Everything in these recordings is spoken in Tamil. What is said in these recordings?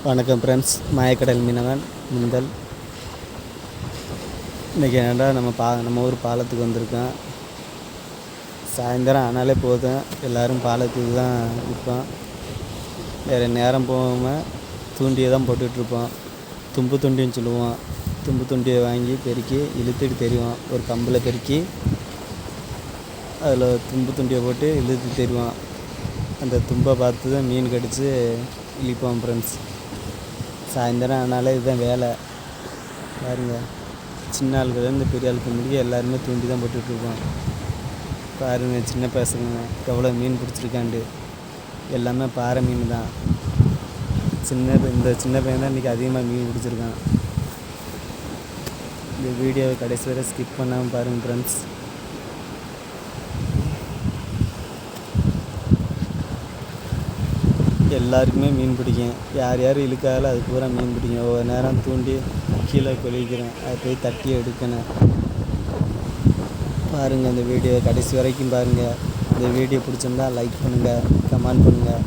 வணக்கம் ஃப்ரெண்ட்ஸ், மாயக்கடல் மீனவன் முந்தல். இன்றைக்கி என்னடா நம்ம ஊர் பாலத்துக்கு வந்திருக்கோம். சாயந்தரம் ஆனாலே போதும், எல்லோரும் பாலத்துக்கு தான் நிற்போம். வேறு நேரம் போகாமல் தூண்டியை தான் போட்டுட்ருப்போம். தும்பு துண்டின்னு சொல்லுவோம். தும்பு துண்டியை வாங்கி பெருக்கி இழுத்துட்டு தெரிவோம். ஒரு கம்பில் பெருக்கி அதில் தும்பு துண்டியை போட்டு இழுத்து தெரிவோம். அந்த தும்பை பார்த்து தான் மீன் கடித்து இழிப்போம் ஃப்ரெண்ட்ஸ். சாயந்தரம் ஆனாலே இதுதான் வேலை. பாருங்கள், சின்ன ஆளுலேருந்து பெரிய ஆளுக்கு முடிய எல்லாருமே தூண்டி தான் போட்டுட்ருக்கோம். பாருங்கள், சின்ன பசங்க எவ்வளோ மீன் பிடிச்சிருக்காண்டு. எல்லாமே பாறை மீன் தான். இந்த சின்ன பையன் தான் இன்றைக்கி அதிகமாக மீன் பிடிச்சிருக்கான். இந்த வீடியோவை கடைசி வரை ஸ்கிப் பண்ணாமல் பாருங்கள் ஃப்ரெண்ட்ஸ். எல்லாருக்குமே மீன் பிடிக்கும். யார் யார் இழுக்காதாலும் அது பூரா மீன் பிடிக்கும். ஒவ்வொரு நேரம் தூண்டி கீழே கொலிக்கிறேன், அதை போய் தட்டி எடுக்கணும். பாருங்கள், இந்த வீடியோ கடைசி வரைக்கும் பாருங்கள். இந்த வீடியோ பிடிச்சிருந்தா லைக் பண்ணுங்கள், கமெண்ட் பண்ணுங்கள்,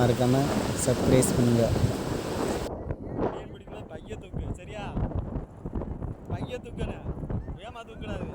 மறக்காமல் சப்ஸ்கிரைப் பண்ணுங்கள். மீன் பிடிக்கல பைய தூக்கு, சரியா? பைய தூக்கணும், ஏமா தூக்கூடாது.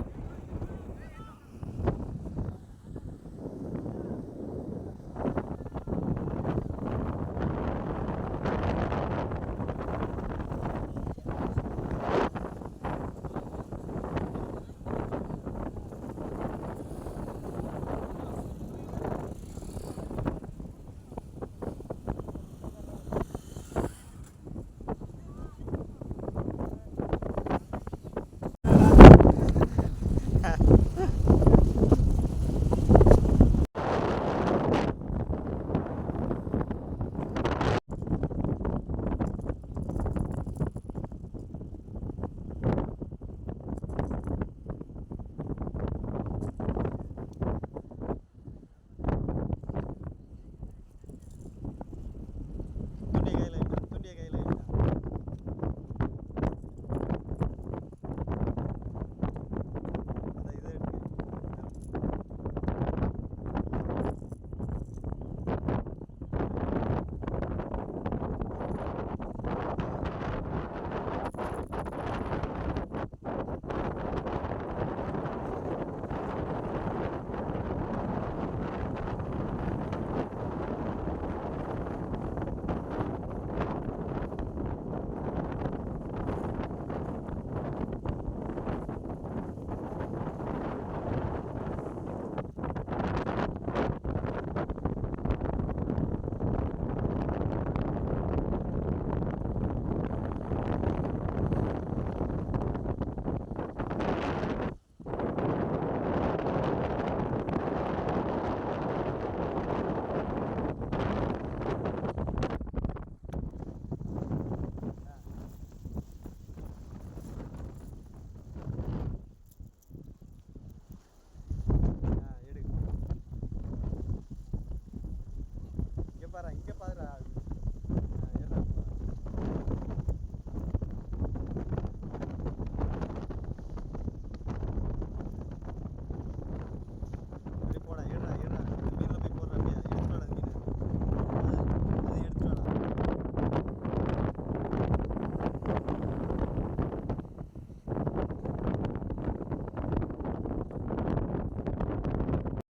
இங்கே பாரு,